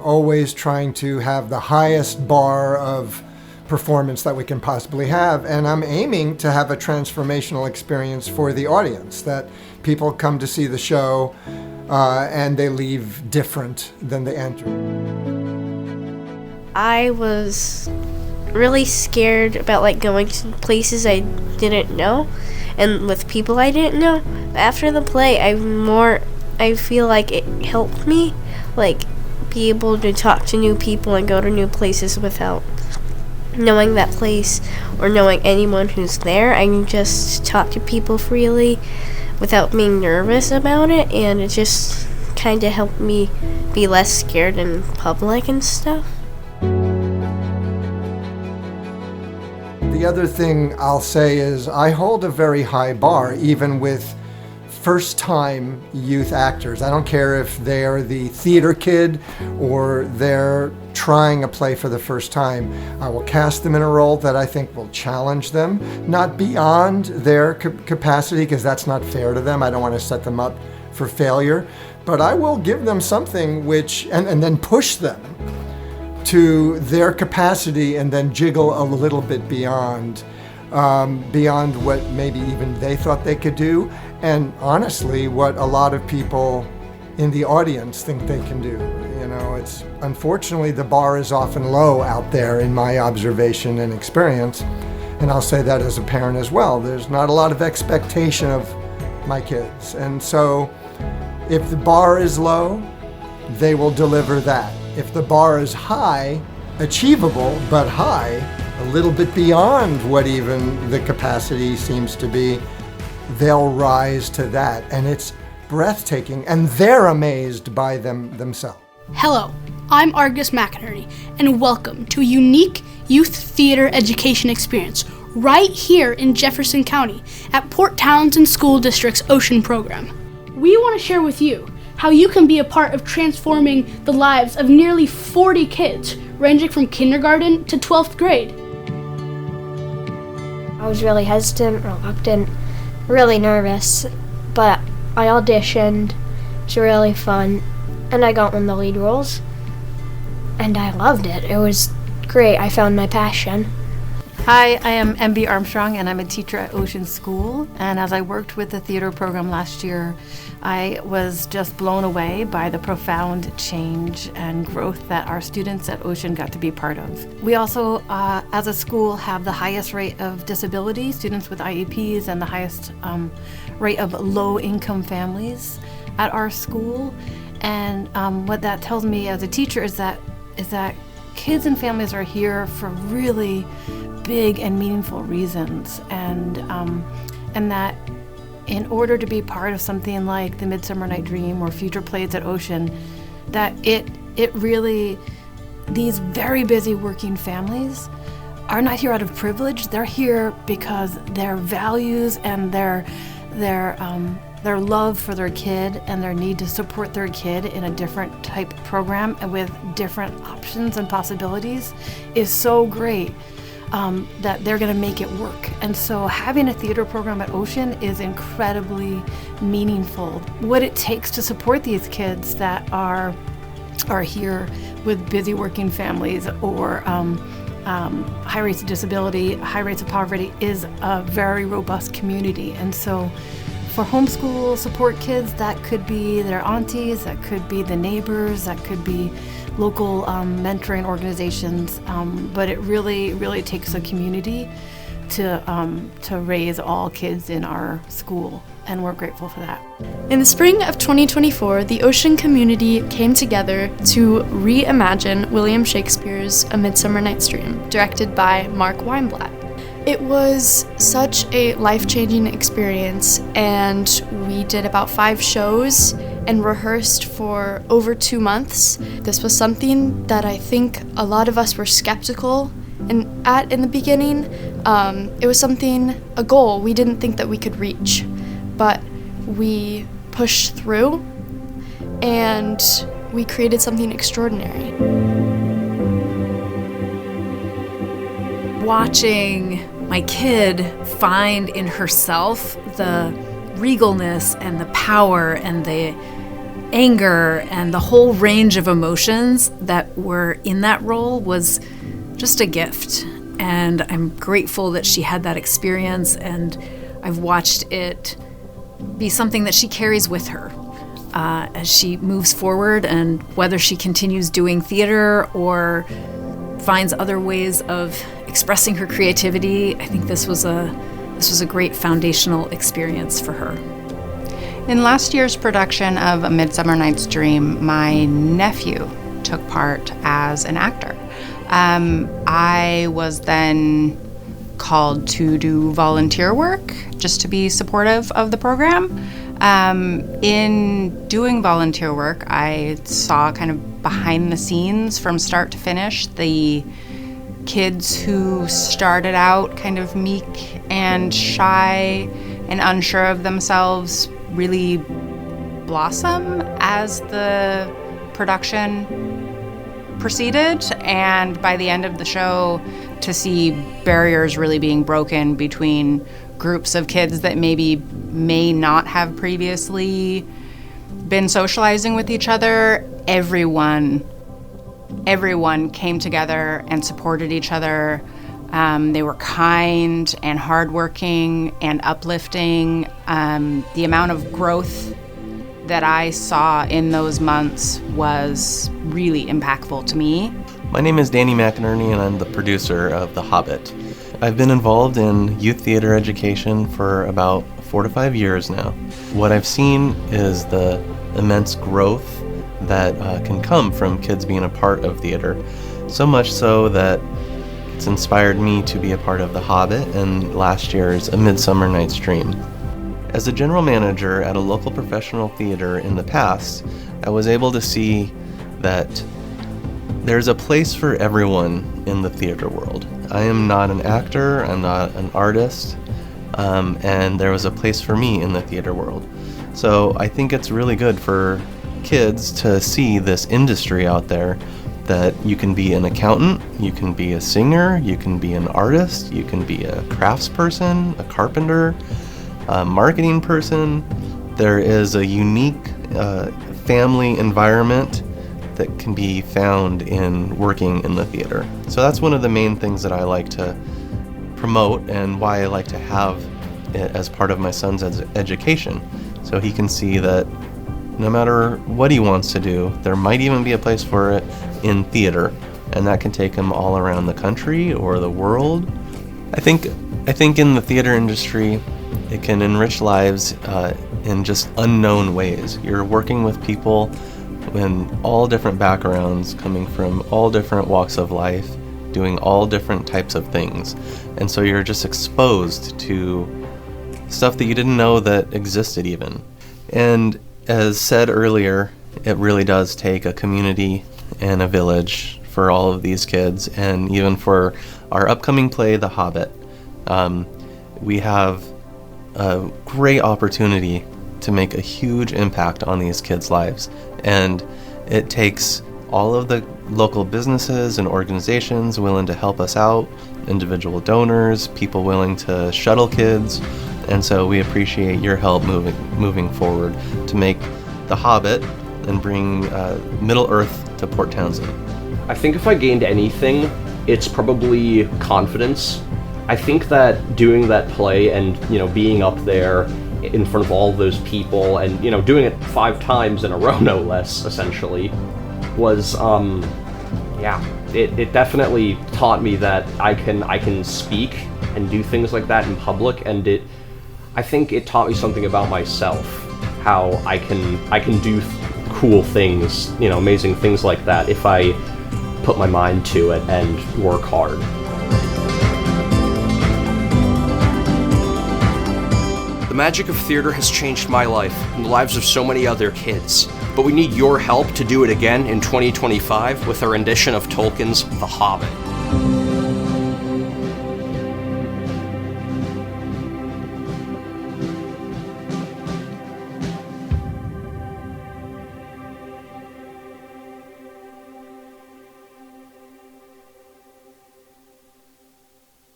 always trying to have the highest bar of performance that we can possibly have, and I'm aiming to have a transformational experience for the audience, that people come to see the show and they leave different than they entered. I was really scared about going to places I didn't know and with people I didn't know. After the play, I feel like it helped me be able to talk to new people and go to new places without knowing that place or knowing anyone who's there. I can just talk to people freely without being nervous about it, and it just kind of helped me be less scared in public and stuff. The other thing I'll say is I hold a very high bar, even with first-time youth actors. I don't care if they're the theater kid or they're trying a play for the first time. I will cast them in a role that I think will challenge them, not beyond their capacity, because that's not fair to them. I don't want to set them up for failure, but I will give them something and then push them to their capacity and then jiggle a little bit beyond what maybe even they thought they could do, and honestly, what a lot of people in the audience think they can do. It's unfortunately the bar is often low out there in my observation and experience, and I'll say that as a parent as well. There's not a lot of expectation of my kids, and so if the bar is low, they will deliver that. If the bar is high, achievable but high, a little bit beyond what even the capacity seems to be, they'll rise to that, and it's breathtaking, and they're amazed by themselves. Hello, I'm Argus McInerney, and welcome to a unique youth theater education experience right here in Jefferson County at Port Townsend School District's Ocean program. We want to share with you how you can be a part of transforming the lives of nearly 40 kids, ranging from kindergarten to 12th grade. I was really hesitant, reluctant, really nervous, but I auditioned. It was really fun, and I got one of the lead roles, and I loved it. It was great. I found my passion. Hi, I am MB Armstrong, and I'm a teacher at Ocean School. And as I worked with the theater program last year, I was just blown away by the profound change and growth that our students at Ocean got to be part of. We also, as a school, have the highest rate of disability, students with IEPs, and the highest rate of low-income families at our school. And what that tells me as a teacher is that kids and families are here for really big and meaningful reasons, and that in order to be part of something like the Midsummer Night Dream or future plays at Ocean, that it really, these very busy working families are not here out of privilege. They're here because their values and their love for their kid and their need to support their kid in a different type of program and with different options and possibilities is so great. That they're going to make it work. And so having a theater program at Ocean is incredibly meaningful. What it takes to support these kids that are here with busy working families or high rates of disability, high rates of poverty is a very robust community. And so for homeschool support kids, that could be their aunties, that could be the neighbors, that could be local mentoring organizations, but it really takes a community to raise all kids in our school, and we're grateful for that. In the spring of 2024, the Ocean community came together to reimagine William Shakespeare's A Midsummer Night's Dream, directed by Mark Weinblatt. It was such a life-changing experience, and we did about 5 shows and rehearsed for over 2 months. This was something that I think a lot of us were skeptical in the beginning. It was a goal we didn't think that we could reach, but we pushed through and we created something extraordinary. Watching my kid find in herself the regalness and the power and the anger and the whole range of emotions that were in that role was just a gift. And I'm grateful that she had that experience, and I've watched it be something that she carries with her as she moves forward, and whether she continues doing theater or finds other ways of expressing her creativity. I think this was a great foundational experience for her. In last year's production of A Midsummer Night's Dream, my nephew took part as an actor. I was then called to do volunteer work just to be supportive of the program. In doing volunteer work, I saw kind of behind the scenes from start to finish the kids who started out kind of meek and shy and unsure of themselves really blossom as the production proceeded, and by the end of the show to see barriers really being broken between groups of kids that may not have previously been socializing with each other. Everyone came together and supported each other. They were kind and hardworking and uplifting. The amount of growth that I saw in those months was really impactful to me. My name is Danny McInerney, and I'm the producer of The Hobbit. I've been involved in youth theater education for about 4 to 5 years now. What I've seen is the immense growth that can come from kids being a part of theater, so much so that it's inspired me to be a part of The Hobbit and last year's A Midsummer Night's Dream. As a general manager at a local professional theater in the past, I was able to see that there's a place for everyone in the theater world. I am not an actor, I'm not an artist, and there was a place for me in the theater world. So I think it's really good for kids to see this industry out there, that you can be an accountant, you can be a singer, you can be an artist, you can be a craftsperson, a carpenter, a marketing person. There is a unique family environment that can be found in working in the theater. So that's one of the main things that I like to promote, and why I like to have it as part of my son's education, so he can see that no matter what he wants to do, there might even be a place for it in theater, and that can take him all around the country or the world. I think in the theater industry, it can enrich lives in just unknown ways. You're working with people in all different backgrounds, coming from all different walks of life, doing all different types of things. And so you're just exposed to stuff that you didn't know that existed even. And as said earlier, it really does take a community and a village for all of these kids. And even for our upcoming play, The Hobbit, we have a great opportunity to make a huge impact on these kids' lives. And it takes all of the local businesses and organizations willing to help us out, individual donors, people willing to shuttle kids. And so we appreciate your help moving forward to make The Hobbit and bring Middle-earth to Port Townsend. I think if I gained anything, it's probably confidence. I think that doing that play and, being up there in front of all those people and, doing it 5 times in a row, no less, essentially, was, it definitely taught me that I can speak and do things like that in public, and I think it taught me something about myself, how I can do cool things, amazing things like that if I put my mind to it and work hard. The magic of theater has changed my life and the lives of so many other kids, but we need your help to do it again in 2025 with our rendition of Tolkien's The Hobbit.